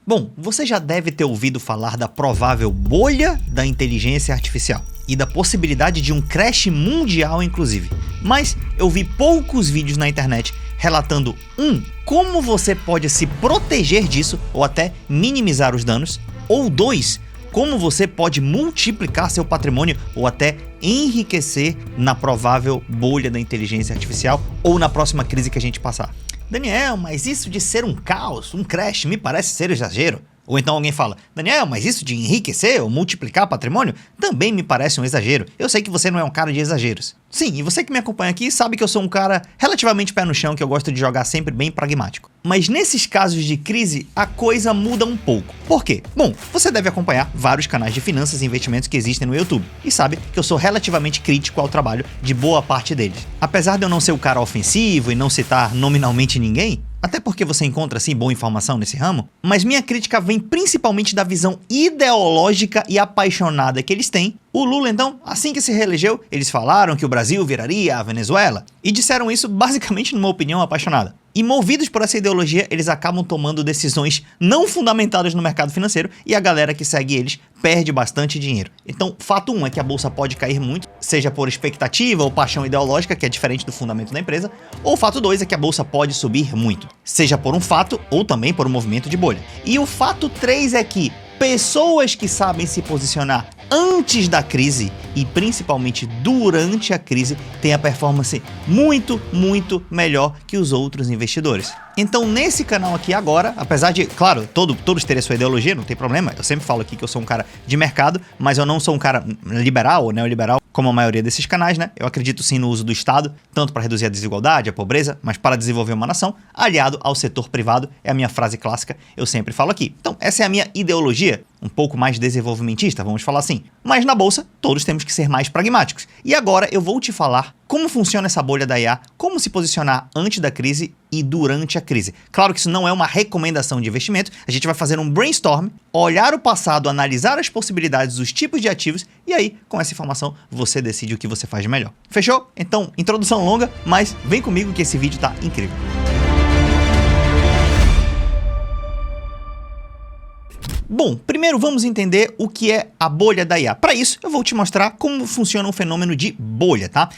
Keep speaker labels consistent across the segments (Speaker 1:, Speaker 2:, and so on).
Speaker 1: Bom, você já deve ter ouvido falar da provável bolha da inteligência artificial e da possibilidade de um crash mundial, inclusive. Mas eu vi poucos vídeos na internet relatando como você pode se proteger disso ou até minimizar os danos, ou 2, como você pode multiplicar seu patrimônio ou até enriquecer na provável bolha da inteligência artificial ou na próxima crise que a gente passar. Daniel, mas isso de ser um caos, um crash, me parece ser exagero. Ou então alguém fala, Daniel, mas isso de enriquecer ou multiplicar patrimônio também me parece um exagero. Eu sei que você não é um cara de exageros. Sim, e você que me acompanha aqui sabe que eu sou um cara relativamente pé no chão, que eu gosto de jogar sempre bem pragmático. Mas nesses casos de crise, a coisa muda um pouco. Por quê? Bom, você deve acompanhar vários canais de finanças e investimentos que existem no YouTube e sabe que eu sou relativamente crítico ao trabalho de boa parte deles. Apesar de eu não ser o cara ofensivo e não citar nominalmente ninguém, até porque você encontra assim boa informação nesse ramo, mas minha crítica vem principalmente da visão ideológica e apaixonada que eles têm. O Lula, então, assim que se reelegeu, eles falaram que o Brasil viraria a Venezuela e disseram isso basicamente numa opinião apaixonada. E movidos por essa ideologia, eles acabam tomando decisões não fundamentadas no mercado financeiro e a galera que segue eles perde bastante dinheiro. Então, fato 1 é que a bolsa pode cair muito, seja por expectativa ou paixão ideológica, que é diferente do fundamento da empresa, ou fato 2 é que a bolsa pode subir muito, seja por um fato ou também por um movimento de bolha. E o fato 3 é que pessoas que sabem se posicionar antes da crise e principalmente durante a crise têm a performance muito melhor que os outros investidores. Então nesse canal aqui agora, apesar de, claro, todos terem a sua ideologia, não tem problema, eu sempre falo aqui que eu sou um cara de mercado, mas eu não sou um cara liberal ou neoliberal, como a maioria desses canais, né? Eu acredito sim no uso do Estado, tanto para reduzir a desigualdade, a pobreza, mas para desenvolver uma nação, aliado ao setor privado, é a minha frase clássica, eu sempre falo aqui. Então essa é a minha ideologia, um pouco mais desenvolvimentista, vamos falar assim. Mas na bolsa, todos temos que ser mais pragmáticos. E agora eu vou te falar como funciona essa bolha da IA, como se posicionar antes da crise e durante a crise. Claro que isso não é uma recomendação de investimento, a gente vai fazer um brainstorm, olhar o passado, analisar as possibilidades, os tipos de ativos, e aí, com essa informação, você decide o que você faz de melhor. Fechou? Então, introdução longa, mas vem comigo que esse vídeo tá incrível. Bom, primeiro vamos entender o que é a bolha da IA. Para isso, eu vou te mostrar como funciona um fenômeno de bolha, tá?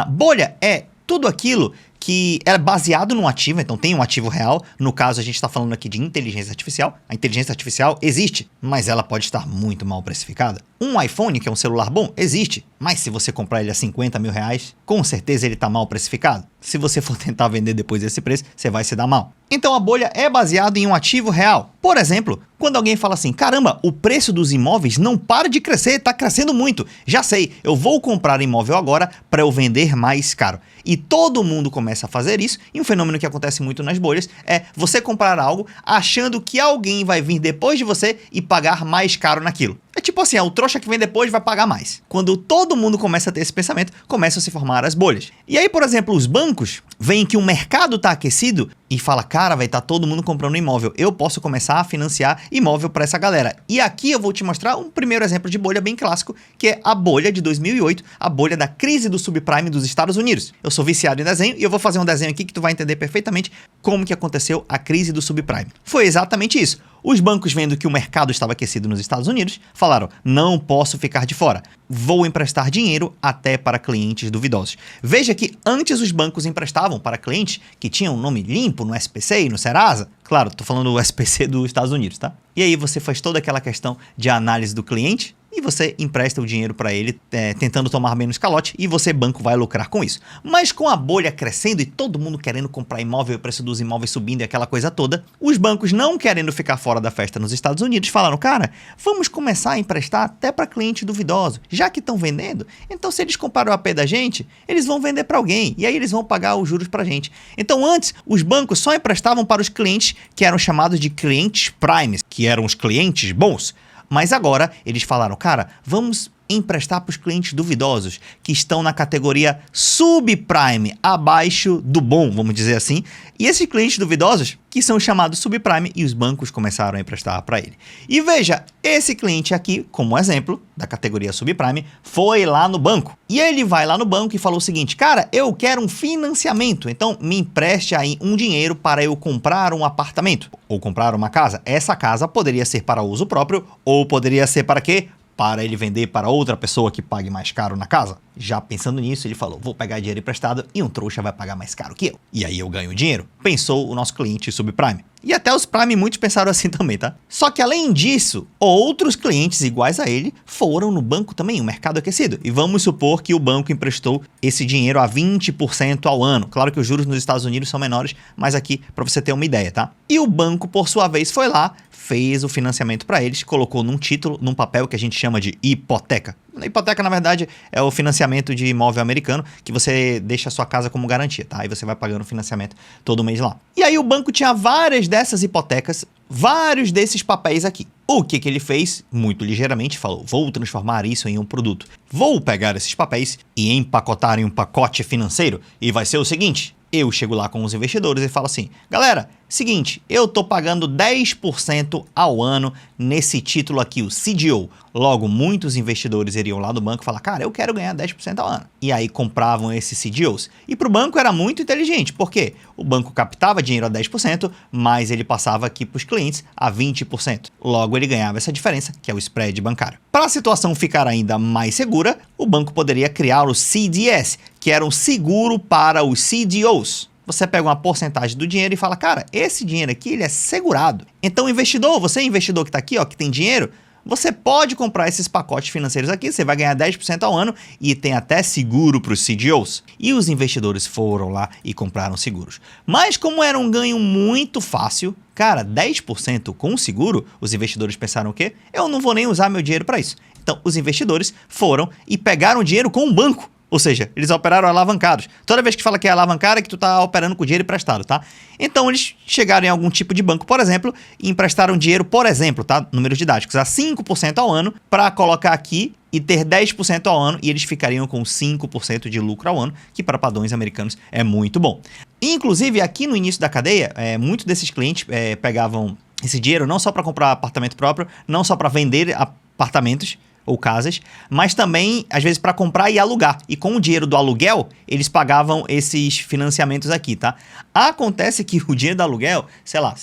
Speaker 1: Bolha é tudo aquilo que é baseado num ativo, então tem um ativo real. No caso, a gente está falando aqui de inteligência artificial. A inteligência artificial existe, mas ela pode estar muito mal precificada. Um iPhone, que é um celular bom, existe, mas se você comprar ele a 50 mil reais, com certeza ele está mal precificado. Se você for tentar vender depois desse preço, você vai se dar mal. Então a bolha é baseada em um ativo real. Por exemplo, quando alguém fala assim, caramba, o preço dos imóveis não para de crescer, está crescendo muito. Já sei, eu vou comprar imóvel agora para eu vender mais caro. E todo mundo começa a fazer isso, e um fenômeno que acontece muito nas bolhas é você comprar algo achando que alguém vai vir depois de você e pagar mais caro naquilo. É tipo assim, o trouxa que vem depois vai pagar mais. Quando todo mundo começa a ter esse pensamento, começam a se formar as bolhas. E aí, por exemplo, os bancos veem que o mercado está aquecido e fala, cara, vai estar todo mundo comprando imóvel. Eu posso começar a financiar imóvel para essa galera. E aqui eu vou te mostrar um primeiro exemplo de bolha bem clássico, que é a bolha de 2008, a bolha da crise do subprime dos Estados Unidos. Eu sou viciado em desenho e eu vou fazer um desenho aqui que tu vai entender perfeitamente como que aconteceu a crise do subprime. Foi exatamente isso. Os bancos, vendo que o mercado estava aquecido nos Estados Unidos, falaram, não posso ficar de fora, vou emprestar dinheiro até para clientes duvidosos. Veja que antes os bancos emprestavam para clientes que tinham nome limpo no SPC e no Serasa. Claro, estou falando do SPC dos Estados Unidos, tá? E aí você faz toda aquela questão de análise do cliente e você empresta o dinheiro para ele, tentando tomar menos calote, e você, banco, vai lucrar com isso. Mas com a bolha crescendo e todo mundo querendo comprar imóvel, o preço dos imóveis subindo e aquela coisa toda, os bancos, não querendo ficar fora da festa nos Estados Unidos, falaram, cara, vamos começar a emprestar até para cliente duvidoso. Já que estão vendendo, então se eles compraram o AP da gente, eles vão vender para alguém, e aí eles vão pagar os juros para a gente. Então antes, os bancos só emprestavam para os clientes que eram chamados de clientes primes, que eram os clientes bons. Mas agora eles falaram, cara, vamos emprestar para os clientes duvidosos, que estão na categoria subprime, abaixo do bom, vamos dizer assim. E esses clientes duvidosos, que são chamados subprime, e os bancos começaram a emprestar para ele. E veja, esse cliente aqui, como exemplo da categoria subprime, foi lá no banco. E ele vai lá no banco e falou o seguinte: cara, eu quero um financiamento, então me empreste aí um dinheiro para eu comprar um apartamento ou comprar uma casa. Essa casa poderia ser para uso próprio ou poderia ser para quê? Para ele vender para outra pessoa que pague mais caro na casa. Já pensando nisso, ele falou: vou pegar dinheiro emprestado e um trouxa vai pagar mais caro que eu. E aí eu ganho dinheiro. Pensou o nosso cliente subprime. E até os prime muitos pensaram assim também, tá? Só que além disso, outros clientes iguais a ele foram no banco também, o mercado aquecido. E vamos supor que o banco emprestou esse dinheiro a 20% ao ano. Claro que os juros nos Estados Unidos são menores, mas aqui para você ter uma ideia, tá? E o banco, por sua vez, foi lá, fez o financiamento para eles, colocou num título, num papel que a gente chama de hipoteca. A hipoteca, na verdade, é o financiamento de imóvel americano, que você deixa a sua casa como garantia, tá? Aí você vai pagando o financiamento todo mês lá. E aí o banco tinha várias dessas hipotecas, vários desses papéis aqui. O que ele fez? Muito ligeiramente falou: vou transformar isso em um produto. Vou pegar esses papéis e empacotar em um pacote financeiro, e vai ser o seguinte: eu chego lá com os investidores e falo assim: galera, seguinte, eu tô pagando 10% ao ano nesse título aqui, o CDO. Logo, muitos investidores iriam lá no banco e falar: cara, eu quero ganhar 10% ao ano. E aí compravam esses CDOs. E para o banco era muito inteligente, porque o banco captava dinheiro a 10%, mas ele passava aqui para os clientes a 20%. Logo, ele ganhava essa diferença, que é o spread bancário. Para a situação ficar ainda mais segura, o banco poderia criar o CDS, que era um seguro para os CDOs. Você pega uma porcentagem do dinheiro e fala: cara, esse dinheiro aqui ele é segurado. Então, investidor, você investidor que está aqui, ó, que tem dinheiro, você pode comprar esses pacotes financeiros aqui, você vai ganhar 10% ao ano e tem até seguro para os CDOs. E os investidores foram lá e compraram seguros. Mas como era um ganho muito fácil, cara, 10% com o seguro, os investidores pensaram o quê? Eu não vou nem usar meu dinheiro para isso. Então, os investidores foram e pegaram o dinheiro com o banco. Ou seja, eles operaram alavancados. Toda vez que fala que é alavancar, é que tu tá operando com dinheiro emprestado, tá? Então, eles chegaram em algum tipo de banco, por exemplo, e emprestaram dinheiro, por exemplo, tá? Números didáticos, a 5% ao ano, para colocar aqui e ter 10% ao ano, e eles ficariam com 5% de lucro ao ano, que para padrões americanos é muito bom. Inclusive, aqui no início da cadeia, muitos desses clientes pegavam esse dinheiro não só para comprar apartamento próprio, não só para vender apartamentos ou casas, mas também, às vezes, para comprar e alugar. E com o dinheiro do aluguel, eles pagavam esses financiamentos aqui, tá? Acontece que o dinheiro do aluguel, sei lá,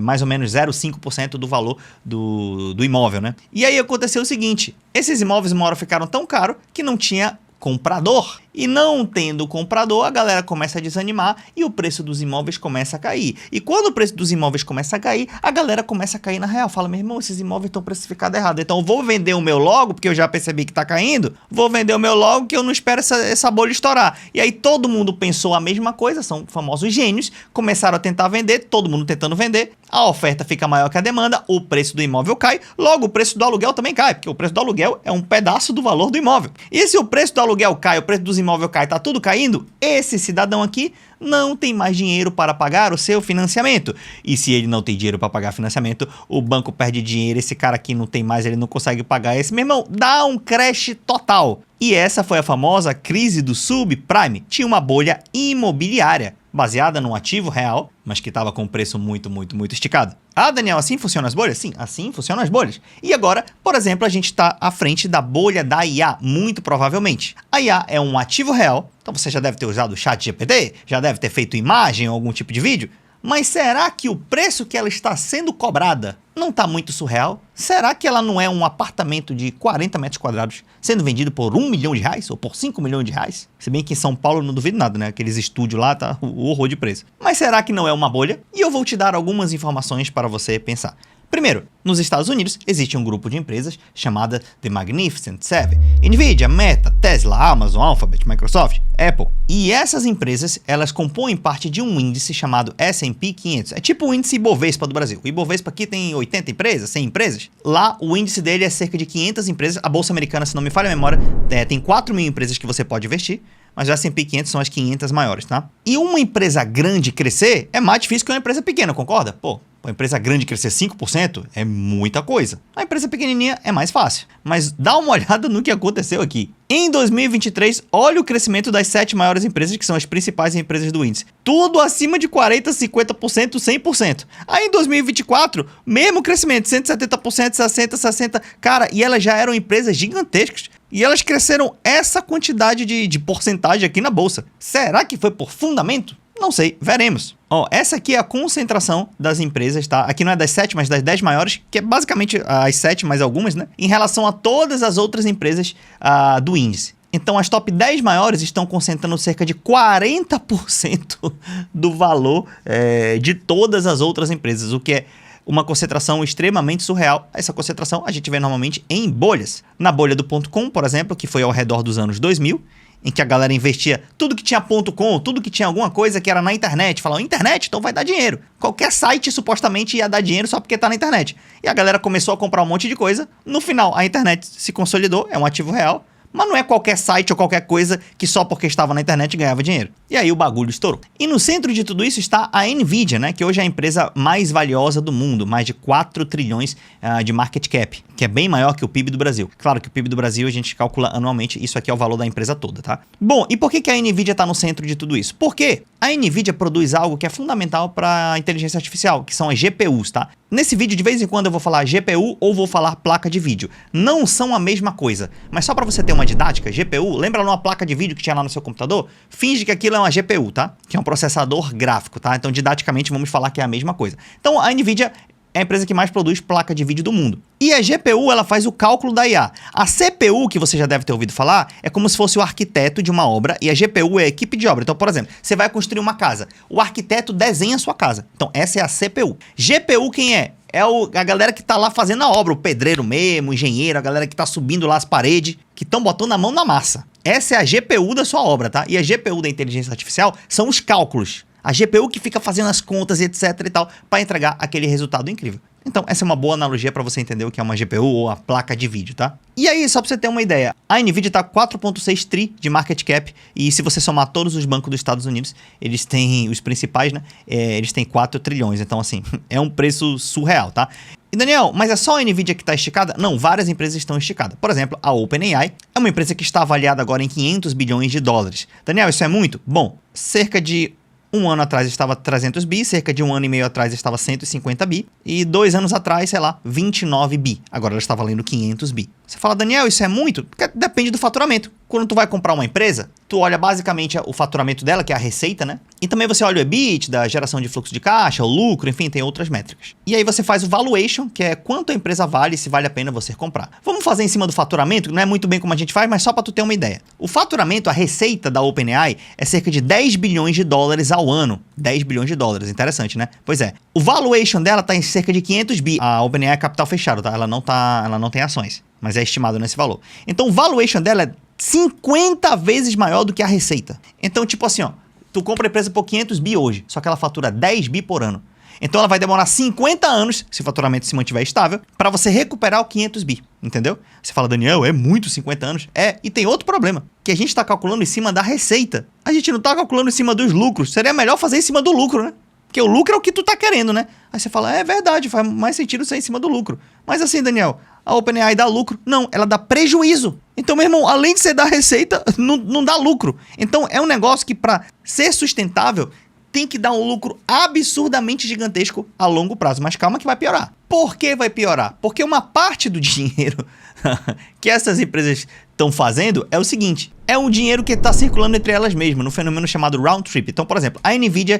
Speaker 1: mais ou menos 0,5% do valor do imóvel, né? E aí aconteceu o seguinte: esses imóveis uma hora ficaram tão caros que não tinha comprador. E não tendo comprador, a galera começa a desanimar e o preço dos imóveis começa a cair. E quando o preço dos imóveis começa a cair, a galera começa a cair na real. Fala: meu irmão, esses imóveis estão precificados errado. Então eu vou vender o meu logo, porque eu já percebi que tá caindo. Vou vender o meu logo, que eu não espero essa bolha estourar. E aí todo mundo pensou a mesma coisa, são famosos gênios. Começaram a tentar vender, todo mundo tentando vender. A oferta fica maior que a demanda, o preço do imóvel cai. Logo, o preço do aluguel também cai, porque o preço do aluguel é um pedaço do valor do imóvel. E se o preço do aluguel cai, o preço dos imóveis cai, tá tudo caindo, esse cidadão aqui não tem mais dinheiro para pagar o seu financiamento. E se ele não tem dinheiro para pagar financiamento, o banco perde dinheiro, esse cara aqui não tem mais, ele não consegue pagar esse. Meu irmão, dá um crash total. E essa foi a famosa crise do subprime. Tinha uma bolha imobiliária baseada num ativo real, mas que estava com um preço muito esticado. Ah, Daniel, assim funcionam as bolhas? Sim, assim funcionam as bolhas. E agora, por exemplo, a gente está à frente da bolha da IA, muito provavelmente. A IA é um ativo real, então você já deve ter usado o ChatGPT, já deve ter feito imagem ou algum tipo de vídeo, mas será que o preço que ela está sendo cobrada não está muito surreal? Será que ela não é um apartamento de 40 metros quadrados sendo vendido por R$1 milhão ou por R$5 milhões? Se bem que em São Paulo não duvido nada, né? Aqueles estúdios lá tá o horror de preço. Mas será que não é uma bolha? E eu vou te dar algumas informações para você pensar. Primeiro, nos Estados Unidos existe um grupo de empresas chamada The Magnificent Seven: Nvidia, Meta, Tesla, Amazon, Alphabet, Microsoft, Apple. E essas empresas, elas compõem parte de um índice chamado S&P 500. É tipo o índice Ibovespa do Brasil. O Ibovespa aqui tem 80 empresas, 100 empresas. Lá, o índice dele é cerca de 500 empresas. A Bolsa Americana, se não me falha a memória, tem 4 mil empresas que você pode investir. Mas o S&P 500 são as 500 maiores, tá? E uma empresa grande crescer é mais difícil que uma empresa pequena, concorda? Pô, A empresa grande crescer 5% é muita coisa. A empresa pequenininha é mais fácil. Mas dá uma olhada no que aconteceu aqui. Em 2023, olha o crescimento das 7 maiores empresas, que são as principais empresas do índice. Tudo acima de 40%, 50%, 100%. Aí em 2024, mesmo crescimento, 170%, 60%, 60%. Cara, e elas já eram empresas gigantescas. E elas cresceram essa quantidade de porcentagem aqui na bolsa. Será que foi por fundamento? Não sei, veremos. Ó, essa aqui é a concentração das empresas, tá? Aqui não é das 7, mas das 10 maiores, que é basicamente as 7 mais algumas, né? Em relação a todas as outras empresas do índice. Então, as top 10 maiores estão concentrando cerca de 40% do valor de todas as outras empresas, o que é uma concentração extremamente surreal. Essa concentração a gente vê normalmente em bolhas. Na bolha do .com, por exemplo, que foi ao redor dos anos 2000, em que a galera investia tudo que tinha .com, tudo que tinha alguma coisa que era na internet. Falava, internet, então vai dar dinheiro. Qualquer site supostamente ia dar dinheiro só porque tá na internet. E a galera começou a comprar um monte de coisa. No final, a internet se consolidou, é um ativo real. Mas não é qualquer site ou qualquer coisa que só porque estava na internet ganhava dinheiro. E aí o bagulho estourou. E no centro de tudo isso está a Nvidia, né? Que hoje é a empresa mais valiosa do mundo. Mais de 4 trilhões de market cap. Que é bem maior que o PIB do Brasil. Claro que o PIB do Brasil a gente calcula anualmente. Isso aqui é o valor da empresa toda, tá? Bom, e por que a Nvidia está no centro de tudo isso? Porque a Nvidia produz algo que é fundamental para a inteligência artificial, que são as GPUs, tá? Nesse vídeo, de vez em quando, eu vou falar GPU ou vou falar placa de vídeo. Não são a mesma coisa. Mas só para você ter uma didática, GPU, lembra lá uma placa de vídeo que tinha lá no seu computador? Finge que aquilo é uma GPU, tá? Que é um processador gráfico, tá? Então, didaticamente, vamos falar que é a mesma coisa. Então, a Nvidia é a empresa que mais produz placa de vídeo do mundo. E a GPU, ela faz o cálculo da IA. A CPU, que você já deve ter ouvido falar, é como se fosse o arquiteto de uma obra e a GPU é a equipe de obra. Então, por exemplo, você vai construir uma casa. O arquiteto desenha a sua casa. Então, essa é a CPU. GPU quem é? É a galera que tá lá fazendo a obra, o pedreiro mesmo, o engenheiro, a galera que tá subindo lá as paredes, que estão botando a mão na massa. Essa é a GPU da sua obra, tá? E a GPU da inteligência artificial são os cálculos. A GPU que fica fazendo as contas, etc e tal, para entregar aquele resultado incrível. Então, essa é uma boa analogia para você entender o que é uma GPU ou a placa de vídeo, tá? E aí, só para você ter uma ideia, a Nvidia tá 4,6 tri de market cap e se você somar todos os bancos dos Estados Unidos, eles têm, os principais, né? Eles têm 4 trilhões, então assim, é um preço surreal, tá? E Daniel, mas é só a Nvidia que está esticada? Não, várias empresas estão esticadas. Por exemplo, a OpenAI é uma empresa que está avaliada agora em 500 bilhões de dólares. Daniel, isso é muito? Bom, cerca de um ano atrás estava 300 bi, cerca de um ano e meio atrás estava 150 bi, e 2 anos atrás, sei lá, 29 bi. Agora ela está valendo 500 bi. Você fala, Daniel, isso é muito? Porque depende do faturamento. Quando tu vai comprar uma empresa, tu olha basicamente o faturamento dela, que é a receita, né? E também você olha o EBITDA, a geração de fluxo de caixa, o lucro, enfim, tem outras métricas. E aí você faz o valuation, que é quanto a empresa vale e se vale a pena você comprar. Vamos fazer em cima do faturamento, que não é muito bem como a gente faz, mas só para tu ter uma ideia. O faturamento, a receita da OpenAI é cerca de 10 bilhões de dólares ao ano. 10 bilhões de dólares, interessante, né? Pois é. O valuation dela tá em cerca de 500 bi. A OpenAI é capital fechado, tá? Ela não tem ações, mas é estimado nesse valor. Então o valuation dela é 50 vezes maior do que a receita. Então, tipo assim, ó, tu compra a empresa por 500 bi hoje, só que ela fatura 10 bi por ano. Então ela vai demorar 50 anos, se o faturamento se mantiver estável, para você recuperar o 500 bi, entendeu? Você fala, Daniel, é muito 50 anos? É, e tem outro problema, que a gente está calculando em cima da receita. A gente não está calculando em cima dos lucros. Seria melhor fazer em cima do lucro, né? Porque o lucro é o que tu tá querendo, né? Aí você fala, é verdade, faz mais sentido ser em cima do lucro. Mas assim, Daniel, a OpenAI dá lucro? Não, ela dá prejuízo. Então, meu irmão, além de você dar receita, não dá lucro. Então, é um negócio que para ser sustentável, tem que dar um lucro absurdamente gigantesco a longo prazo. Mas calma que vai piorar. Por que vai piorar? Porque uma parte do dinheiro que essas empresas estão fazendo é o seguinte, é um dinheiro que está circulando entre elas mesmas, no fenômeno chamado round trip. Então, por exemplo, a Nvidia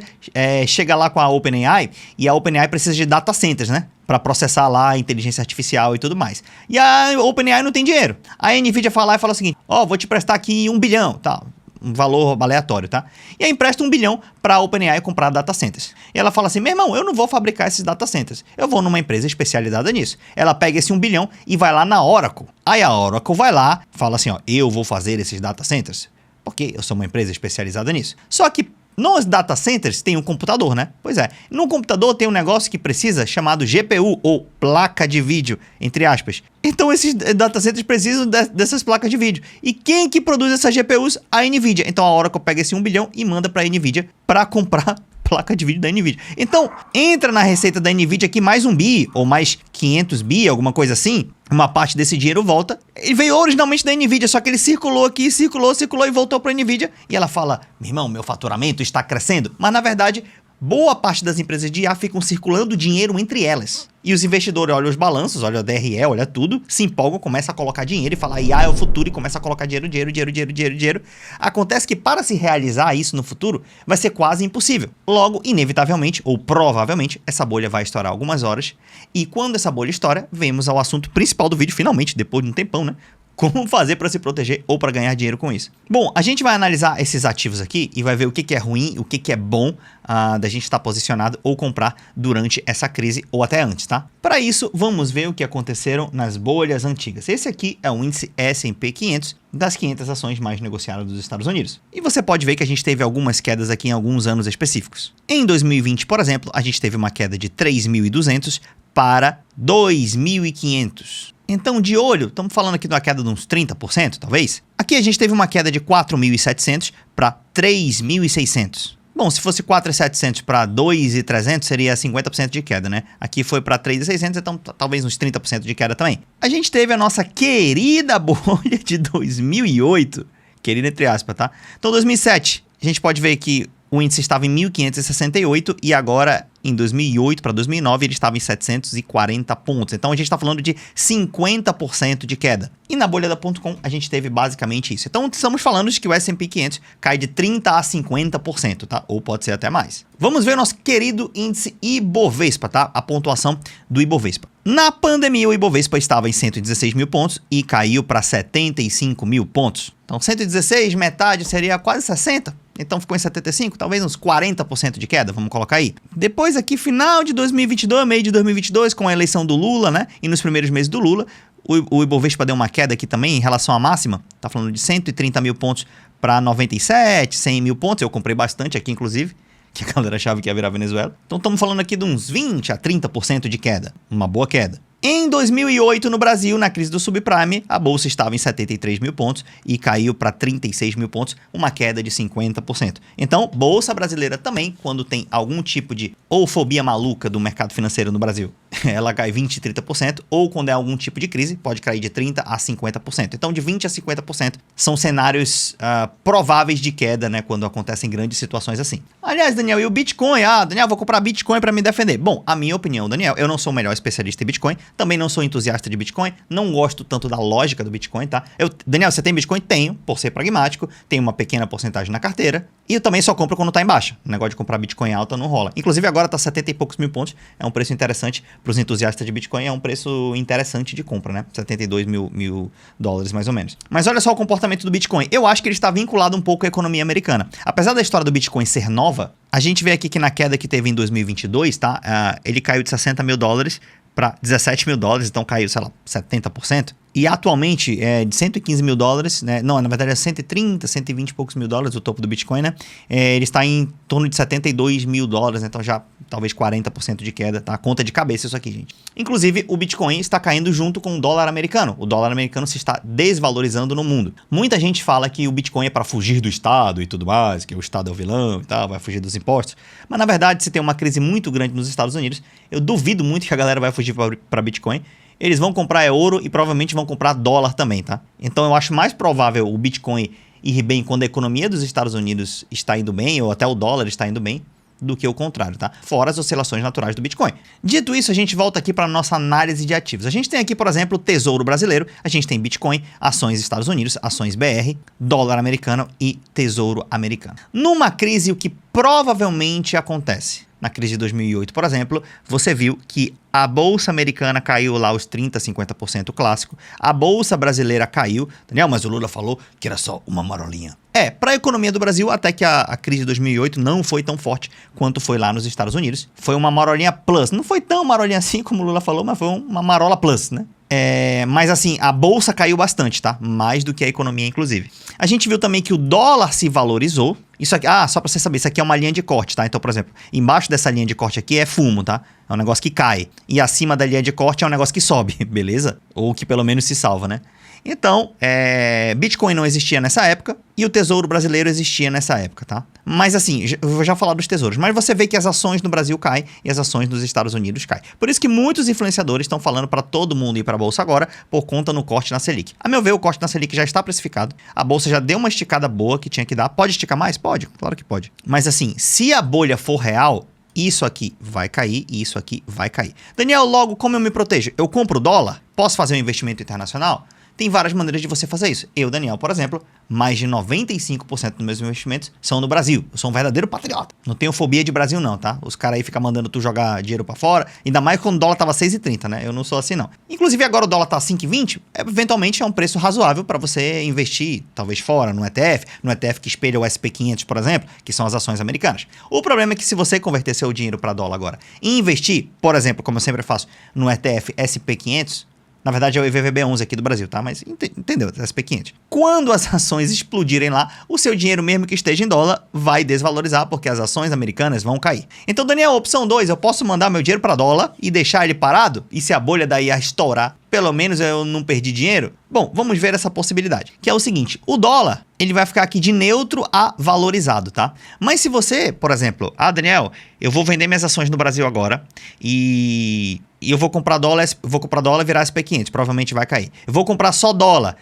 Speaker 1: chega lá com a OpenAI e a OpenAI precisa de data centers, né? Para processar lá a inteligência artificial e tudo mais. E a OpenAI não tem dinheiro. A Nvidia fala lá e fala o seguinte, ó, vou te prestar aqui 1 bilhão, tal. Um valor aleatório, tá? E aí empresta 1 bilhão para a OpenAI comprar data centers. E ela fala assim, meu irmão, eu não vou fabricar esses data centers. Eu vou numa empresa especializada nisso. Ela pega esse 1 bilhão e vai lá na Oracle. Aí a Oracle vai lá, fala assim, ó, eu vou fazer esses data centers. Porque eu sou uma empresa especializada nisso. Só que nos data centers tem um computador, né? Pois é. No computador tem um negócio que precisa chamado GPU, ou placa de vídeo, entre aspas. Então esses data centers precisam dessas placas de vídeo. E quem que produz essas GPUs? A Nvidia. Então a Oracle pega esse 1 bilhão e manda para a Nvidia para comprar placa de vídeo da NVIDIA. Então, entra na receita da NVIDIA aqui mais 1 bi, ou mais 500 bi, alguma coisa assim. Uma parte desse dinheiro volta. Ele veio originalmente da NVIDIA, só que ele circulou aqui, circulou e voltou para a NVIDIA. E ela fala, meu irmão, meu faturamento está crescendo. Mas, na verdade, boa parte das empresas de IA ficam circulando dinheiro entre elas. E os investidores olham os balanços, olham a DRE, olham tudo, se empolgam, começam a colocar dinheiro e falam, IA é o futuro, e começa a colocar dinheiro. Acontece que para se realizar isso no futuro, vai ser quase impossível. Logo, inevitavelmente, ou provavelmente, essa bolha vai estourar algumas horas. E quando essa bolha estoura, vemos ao assunto principal do vídeo, finalmente, depois de um tempão, né? Como fazer para se proteger ou para ganhar dinheiro com isso. Bom, a gente vai analisar esses ativos aqui e vai ver o que é ruim, o que é bom da gente estar posicionado ou comprar durante essa crise ou até antes, tá? Para isso, vamos ver o que aconteceram nas bolhas antigas. Esse aqui é o índice S&P 500 das 500 ações mais negociadas dos Estados Unidos. E você pode ver que a gente teve algumas quedas aqui em alguns anos específicos. Em 2020, por exemplo, a gente teve uma queda de 3.200 para 2.500. Então, de olho, estamos falando aqui de uma queda de uns 30%, talvez. Aqui a gente teve uma queda de 4.700 para 3.600. Bom, se fosse 4.700 para 2.300, seria 50% de queda, né? Aqui foi para 3.600, então talvez uns 30% de queda também. A gente teve a nossa querida bolha de 2008, querida entre aspas, tá? Então, 2007, a gente pode ver que o índice estava em 1.568 e agora, em 2008 para 2009, ele estava em 740 pontos. Então, a gente está falando de 50% de queda. E na bolha da .com, a gente teve basicamente isso. Então, estamos falando de que o S&P 500 cai de 30% a 50%, tá? Ou pode ser até mais. Vamos ver o nosso querido índice Ibovespa, tá? A pontuação do Ibovespa. Na pandemia, o Ibovespa estava em 116 mil pontos e caiu para 75 mil pontos. Então, 116, metade seria quase 60. Então ficou em 75, talvez uns 40% de queda, vamos colocar aí. Depois aqui, final de 2022, meio de 2022, com a eleição do Lula, né? E nos primeiros meses do Lula, o Ibovespa deu uma queda aqui também em relação à máxima. Tá falando de 130 mil pontos para 97, 100 mil pontos. Eu comprei bastante aqui, inclusive, que a galera achava que ia virar Venezuela. Então estamos falando aqui de uns 20 a 30% de queda. Uma boa queda. Em 2008, no Brasil, na crise do subprime, a bolsa estava em 73 mil pontos e caiu para 36 mil pontos, uma queda de 50%. Então, bolsa brasileira também, quando tem algum tipo de fobia maluca do mercado financeiro no Brasil, ela cai 20, 30%, ou quando é algum tipo de crise, pode cair de 30% a 50%. Então, de 20% a 50% são cenários prováveis de queda, né, quando acontecem grandes situações assim. Aliás, Daniel, e o Bitcoin? Daniel, vou comprar Bitcoin para me defender. Bom, a minha opinião, Daniel, eu não sou o melhor especialista em Bitcoin, também não sou entusiasta de Bitcoin, não gosto tanto da lógica do Bitcoin, tá? Daniel, você tem Bitcoin? Tenho, por ser pragmático, tenho uma pequena porcentagem na carteira, e eu também só compro quando tá em baixa. O negócio de comprar Bitcoin alta não rola. Inclusive agora tá 70 e poucos mil pontos, é um preço interessante para os entusiastas de Bitcoin, é um preço interessante de compra, né? 72 mil dólares mais ou menos. Mas olha só o comportamento do Bitcoin. Eu acho que ele está vinculado um pouco à economia americana. Apesar da história do Bitcoin ser nova, a gente vê aqui que na queda que teve em 2022, tá? Ele caiu de 60 mil dólares para 17 mil dólares, então caiu, sei lá, 70%. E atualmente é de 115 mil dólares, né? Não, na verdade é 130, 120 e poucos mil dólares o topo do Bitcoin, né? Ele está em torno de 72 mil dólares, então já talvez 40% de queda, tá? Conta de cabeça isso aqui, gente. Inclusive, o Bitcoin está caindo junto com o dólar americano. O dólar americano se está desvalorizando no mundo. Muita gente fala que o Bitcoin é para fugir do Estado e tudo mais, que o Estado é o vilão e tal, vai fugir dos impostos. Mas na verdade, se tem uma crise muito grande nos Estados Unidos, eu duvido muito que a galera vai fugir para Bitcoin. Eles vão comprar ouro e provavelmente vão comprar dólar também, tá? Então eu acho mais provável o Bitcoin ir bem quando a economia dos Estados Unidos está indo bem, ou até o dólar está indo bem, do que o contrário, tá? Fora as oscilações naturais do Bitcoin. Dito isso, a gente volta aqui para a nossa análise de ativos. A gente tem aqui, por exemplo, o Tesouro Brasileiro, a gente tem Bitcoin, ações Estados Unidos, ações BR, dólar americano e Tesouro Americano. Numa crise, o que provavelmente acontece? Na crise de 2008, por exemplo, você viu que a bolsa americana caiu lá os 30%, 50% clássico. A bolsa brasileira caiu. Daniel, mas o Lula falou que era só uma marolinha. Para a economia do Brasil, até que a crise de 2008 não foi tão forte quanto foi lá nos Estados Unidos. Foi uma marolinha plus. Não foi tão marolinha assim como o Lula falou, mas foi uma marola plus, né? Mas assim, a bolsa caiu bastante, tá? Mais do que a economia, inclusive. A gente viu também que o dólar se valorizou. Isso aqui, só pra você saber, isso aqui é uma linha de corte, tá? Então, por exemplo, embaixo dessa linha de corte aqui é fumo, tá? É um negócio que cai. E acima da linha de corte é um negócio que sobe, beleza? Ou que pelo menos se salva, né? Então, Bitcoin não existia nessa época e o Tesouro Brasileiro existia nessa época, tá? Mas assim, eu vou já falar dos tesouros. Mas você vê que as ações no Brasil caem e as ações nos Estados Unidos caem. Por isso que muitos influenciadores estão falando para todo mundo ir para a Bolsa agora por conta no corte na Selic. A meu ver, o corte na Selic já está precificado. A Bolsa já deu uma esticada boa que tinha que dar. Pode esticar mais? Pode, claro que pode. Mas assim, se a bolha for real, isso aqui vai cair e isso aqui vai cair. Daniel, logo, como eu me protejo? Eu compro dólar? Posso fazer um investimento internacional? Tem várias maneiras de você fazer isso. Eu, Daniel, por exemplo, mais de 95% dos meus investimentos são no Brasil. Eu sou um verdadeiro patriota. Não tenho fobia de Brasil não, tá? Os caras aí ficam mandando tu jogar dinheiro pra fora, ainda mais quando o dólar tava 6,30, né? Eu não sou assim não. Inclusive agora o dólar tá 5,20, eventualmente é um preço razoável para você investir, talvez fora, no ETF que espelha o SP500, por exemplo, que são as ações americanas. O problema é que se você converter seu dinheiro para dólar agora e investir, por exemplo, como eu sempre faço, no ETF SP500, na verdade é o EVVB11 aqui do Brasil, tá? Mas entendeu, SP500. Quando as ações explodirem lá, o seu dinheiro mesmo que esteja em dólar vai desvalorizar, porque as ações americanas vão cair. Então, Daniel, opção 2, eu posso mandar meu dinheiro para dólar e deixar ele parado? E se a bolha daí a estourar, pelo menos eu não perdi dinheiro? Bom, vamos ver essa possibilidade, que é o seguinte, o dólar, ele vai ficar aqui de neutro a valorizado, tá? Mas se você, por exemplo, Daniel, eu vou vender minhas ações no Brasil agora e eu vou comprar dólar e virar SP500, provavelmente vai cair. Eu vou comprar só dólar.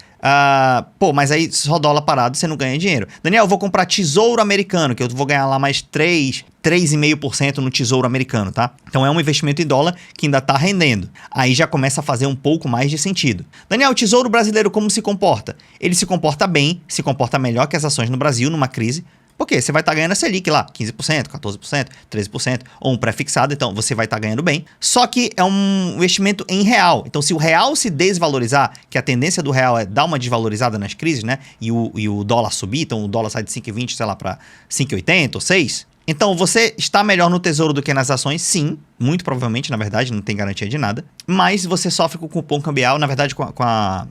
Speaker 1: Mas aí só dólar parado você não ganha dinheiro. Daniel, eu vou comprar tesouro americano, que eu vou ganhar lá mais 3,5% no tesouro americano, tá? Então é um investimento em dólar que ainda tá rendendo. Aí já começa a fazer um pouco mais de sentido. Daniel, o tesouro brasileiro como se comporta? Ele se comporta bem, se comporta melhor que as ações no Brasil numa crise. Porque você vai estar ganhando a Selic lá, 15%, 14%, 13%, ou um pré-fixado, então você vai estar ganhando bem. Só que é um investimento em real. Então, se o real se desvalorizar, que a tendência do real é dar uma desvalorizada nas crises, né? E o dólar subir, então o dólar sai de 5,20, sei lá, para 5,80 ou 6. Então, você está melhor no tesouro do que nas ações? Sim, muito provavelmente, na verdade, não tem garantia de nada. Mas você sofre com o cupom cambial, na verdade, com a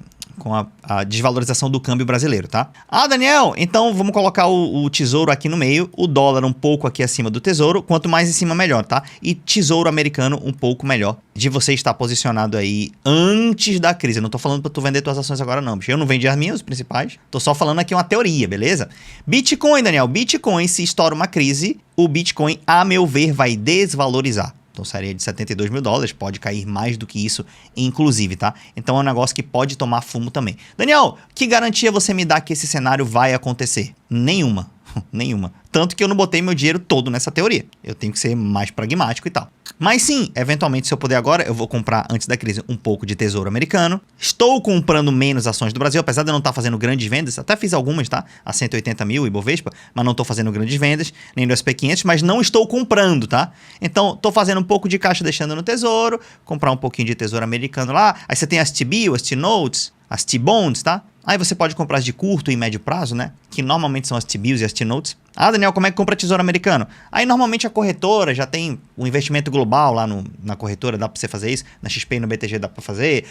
Speaker 1: desvalorização do câmbio brasileiro, tá? Daniel, então vamos colocar o tesouro aqui no meio, o dólar um pouco aqui acima do tesouro, quanto mais em cima melhor, tá? E tesouro americano um pouco melhor, de você estar posicionado aí antes da crise. Eu não tô falando pra tu vender tuas ações agora não, bicho. Eu não vendi as minhas, os principais. Tô só falando aqui uma teoria, beleza? Bitcoin, Daniel, Bitcoin, se estoura uma crise, o Bitcoin, a meu ver, vai desvalorizar. Então sairia de 72 mil dólares, pode cair mais do que isso, inclusive, tá? Então é um negócio que pode tomar fumo também. Daniel, que garantia você me dá que esse cenário vai acontecer? Nenhuma. Nenhuma. Tanto que eu não botei meu dinheiro todo nessa teoria. Eu tenho que ser mais pragmático e tal. Mas sim, eventualmente, se eu puder agora, eu vou comprar, antes da crise, um pouco de tesouro americano. Estou comprando menos ações do Brasil, apesar de eu não estar fazendo grandes vendas. Até fiz algumas, tá? A 180 mil, Ibovespa, mas não estou fazendo grandes vendas, nem do SP500, mas não estou comprando, tá? Então, estou fazendo um pouco de caixa deixando no tesouro, comprar um pouquinho de tesouro americano lá. Aí você tem as T-Bills, as T-Notes, as T-Bonds, tá? Aí você pode comprar as de curto e médio prazo, né? Que normalmente são as T-Bills e as T-Notes. Daniel, como é que compra tesouro americano? Aí normalmente a corretora já tem um investimento global lá na corretora, dá pra você fazer isso. Na XP e no BTG dá pra fazer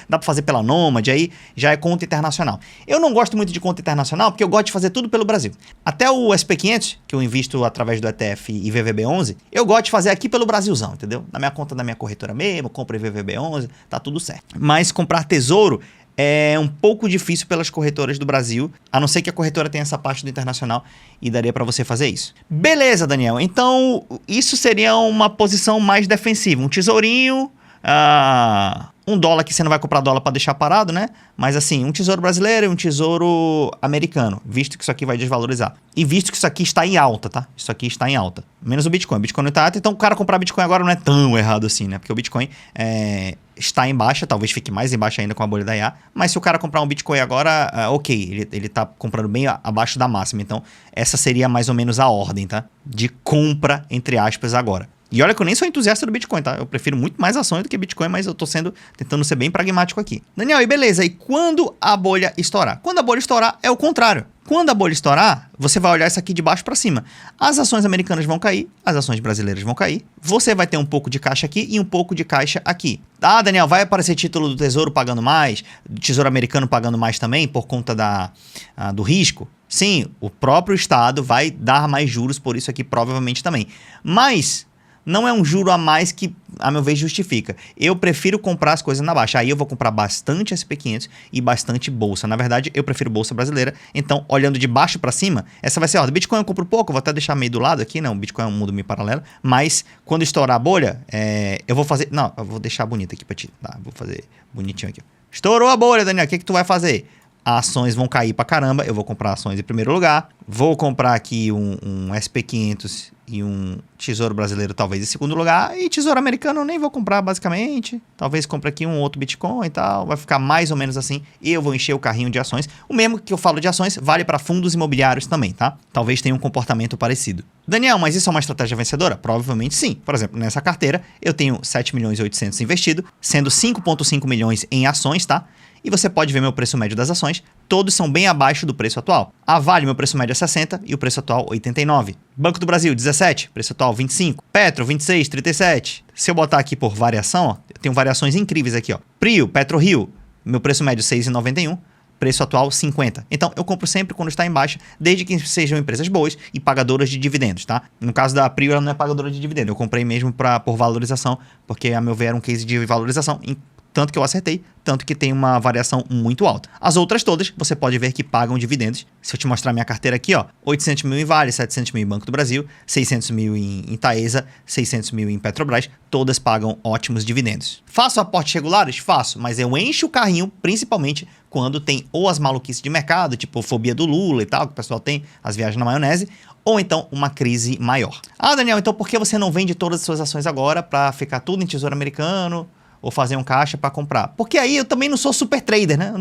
Speaker 1: pela Nomad, aí já é conta internacional. Eu não gosto muito de conta internacional porque eu gosto de fazer tudo pelo Brasil. Até o SP500, que eu invisto através do ETF IVVB11, eu gosto de fazer aqui pelo Brasilzão, entendeu? Na minha conta da minha corretora mesmo, compro IVVB11, tá tudo certo. Mas comprar tesouro é um pouco difícil pelas corretoras do Brasil, a não ser que a corretora tenha essa parte do internacional e daria para você fazer isso. Beleza, Daniel. Então, isso seria uma posição mais defensiva. Um tesourinho, um dólar que você não vai comprar dólar para deixar parado, né? Mas assim, um tesouro brasileiro e um tesouro americano, visto que isso aqui vai desvalorizar. E visto que isso aqui está em alta, tá? Isso aqui está em alta. Menos o Bitcoin. O Bitcoin não está alto, então o cara comprar Bitcoin agora não é tão errado assim, né? Porque o Bitcoin está em baixa, talvez fique mais em baixa ainda com a bolha da IA. Mas se o cara comprar um Bitcoin agora, ok, ele tá comprando bem abaixo da máxima. Então, essa seria mais ou menos a ordem, tá? De compra, entre aspas, agora. E olha que eu nem sou entusiasta do Bitcoin, tá? Eu prefiro muito mais ações do que Bitcoin, mas eu tô tentando ser bem pragmático aqui. Daniel, e beleza, e quando a bolha estourar? Quando a bolha estourar, é o contrário. Quando a bolha estourar, você vai olhar isso aqui de baixo para cima. As ações americanas vão cair, as ações brasileiras vão cair. Você vai ter um pouco de caixa aqui e um pouco de caixa aqui. Daniel, vai aparecer título do Tesouro pagando mais, do Tesouro Americano pagando mais também, por conta do risco? Sim, o próprio Estado vai dar mais juros por isso aqui, provavelmente também. Mas não é um juro a mais que, a meu ver, justifica. Eu prefiro comprar as coisas na baixa. Aí eu vou comprar bastante SP500 e bastante bolsa. Na verdade, eu prefiro bolsa brasileira. Então, olhando de baixo para cima, essa vai ser, ó, do Bitcoin eu compro pouco, vou até deixar meio do lado aqui, né? O Bitcoin é um mundo meio paralelo. Mas, quando estourar a bolha, eu vou fazer... Não, eu vou deixar bonito aqui pra ti. Tá, vou fazer bonitinho aqui. Estourou a bolha, Daniel. O que tu vai fazer? As ações vão cair pra caramba, eu vou comprar ações em primeiro lugar, vou comprar aqui um SP500 e um Tesouro Brasileiro talvez em segundo lugar, e Tesouro Americano eu nem vou comprar basicamente, talvez compre aqui um outro Bitcoin e tal, vai ficar mais ou menos assim, e eu vou encher o carrinho de ações. O mesmo que eu falo de ações vale para fundos imobiliários também, tá? Talvez tenha um comportamento parecido. Daniel, mas isso é uma estratégia vencedora? Provavelmente sim. Por exemplo, nessa carteira eu tenho 7 milhões e 800 investido, sendo 5,5 milhões em ações, tá? E você pode ver meu preço médio das ações, todos são bem abaixo do preço atual. A Vale, meu preço médio é 60 e o preço atual 89. Banco do Brasil, 17, preço atual 25. Petro, 26, 37. Se eu botar aqui por variação, ó, eu tenho variações incríveis aqui, ó. Prio, PetroRio, meu preço médio 6,91. Preço atual 50. Então, eu compro sempre quando está em baixa, desde que sejam empresas boas e pagadoras de dividendos, tá? No caso da Prio, ela não é pagadora de dividendos. Eu comprei mesmo por valorização, porque a meu ver era um case de valorização. Tanto que eu acertei, tanto que tem uma variação muito alta. As outras todas, você pode ver que pagam dividendos. Se eu te mostrar minha carteira aqui, ó, 800 mil em Vale, 700 mil em Banco do Brasil, 600 mil em Taesa, 600 mil em Petrobras, todas pagam ótimos dividendos. Faço aportes regulares? Faço, mas eu encho o carrinho, principalmente quando tem ou as maluquices de mercado, tipo fobia do Lula e tal, que o pessoal tem, as viagens na maionese, ou então uma crise maior. Ah, Daniel, então por que você não vende todas as suas ações agora para ficar tudo em Tesouro Americano? Ou fazer um caixa para comprar. Porque aí eu também não sou super trader, né?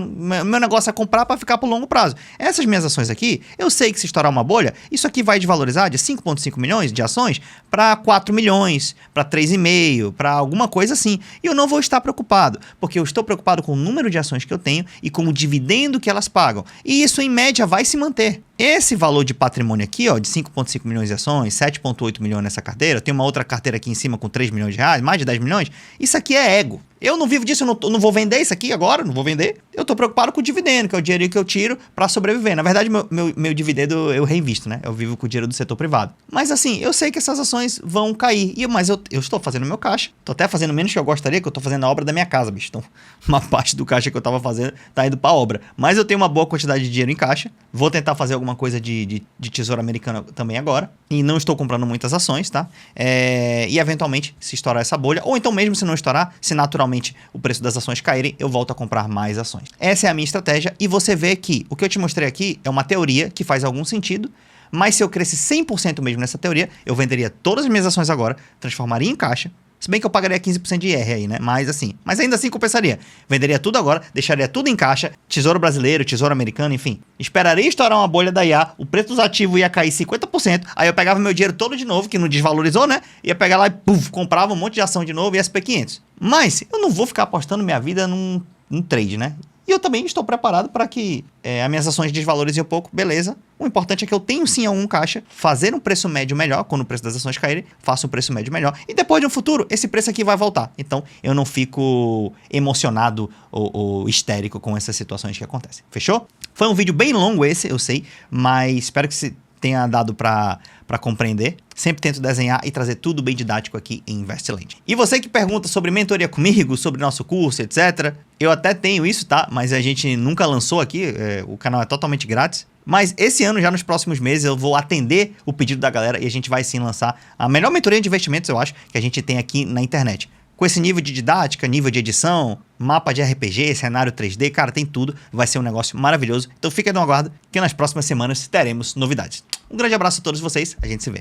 Speaker 1: Meu negócio é comprar para ficar por longo prazo. Essas minhas ações aqui, eu sei que se estourar uma bolha, isso aqui vai desvalorizar de 5,5 milhões de ações para 4 milhões, para 3,5, para alguma coisa assim. E eu não vou estar preocupado, porque eu estou preocupado com o número de ações que eu tenho e com o dividendo que elas pagam. E isso, em média, vai se manter. Esse valor de patrimônio aqui, ó, de 5,5 milhões de ações, 7,8 milhões nessa carteira, tem uma outra carteira aqui em cima com 3 milhões de reais, mais de 10 milhões, isso aqui é ego. Eu não vivo disso, eu não vou vender isso aqui agora, não vou vender. Eu tô preocupado com o dividendo, que é o dinheiro que eu tiro para sobreviver. Na verdade, meu dividendo eu reinvisto, né? Eu vivo com o dinheiro do setor privado. Mas assim, eu sei que essas ações vão cair, mas eu estou fazendo meu caixa, tô até fazendo menos que eu gostaria, que eu tô fazendo a obra da minha casa, bicho. Então, uma parte do caixa que eu tava fazendo tá indo pra obra. Mas eu tenho uma boa quantidade de dinheiro em caixa, vou tentar fazer alguma coisa de tesouro americano também agora, e não estou comprando muitas ações, tá? E eventualmente, se estourar essa bolha, ou então mesmo se não estourar, se naturalmente o preço das ações caírem, eu volto a comprar mais ações. Essa é a minha estratégia, e você vê que o que eu te mostrei aqui é uma teoria que faz algum sentido, mas se eu crescer 100% mesmo nessa teoria, eu venderia todas as minhas ações agora, transformaria em caixa, se bem que eu pagaria 15% de IR aí, né? Mas ainda assim compensaria. Venderia tudo agora, deixaria tudo em caixa, Tesouro Brasileiro, Tesouro Americano, enfim. Esperaria estourar uma bolha da IA, o preço dos ativos ia cair 50%, aí eu pegava meu dinheiro todo de novo, que não desvalorizou, né? Ia pegar lá e comprava um monte de ação de novo e SP500. Mas eu não vou ficar apostando minha vida num trade, né? E eu também estou preparado para que as minhas ações desvalorizem um pouco, beleza. O importante é que eu tenho sim algum caixa, fazer um preço médio melhor, quando o preço das ações caírem, faço um preço médio melhor. E depois, no futuro, esse preço aqui vai voltar. Então, eu não fico emocionado ou histérico com essas situações que acontecem. Fechou? Foi um vídeo bem longo esse, eu sei, mas espero que se tenha dado para compreender. Sempre tento desenhar e trazer tudo bem didático aqui em Investland. E você que pergunta sobre mentoria comigo, sobre nosso curso, etc. Eu até tenho isso, tá? Mas a gente nunca lançou aqui, o canal é totalmente grátis. Mas esse ano, já nos próximos meses, eu vou atender o pedido da galera e a gente vai sim lançar a melhor mentoria de investimentos, eu acho, que a gente tem aqui na internet. Com esse nível de didática, nível de edição, mapa de RPG, cenário 3D, cara, tem tudo. Vai ser um negócio maravilhoso. Então fica no aguardo que nas próximas semanas teremos novidades. Um grande abraço a todos vocês, a gente se vê.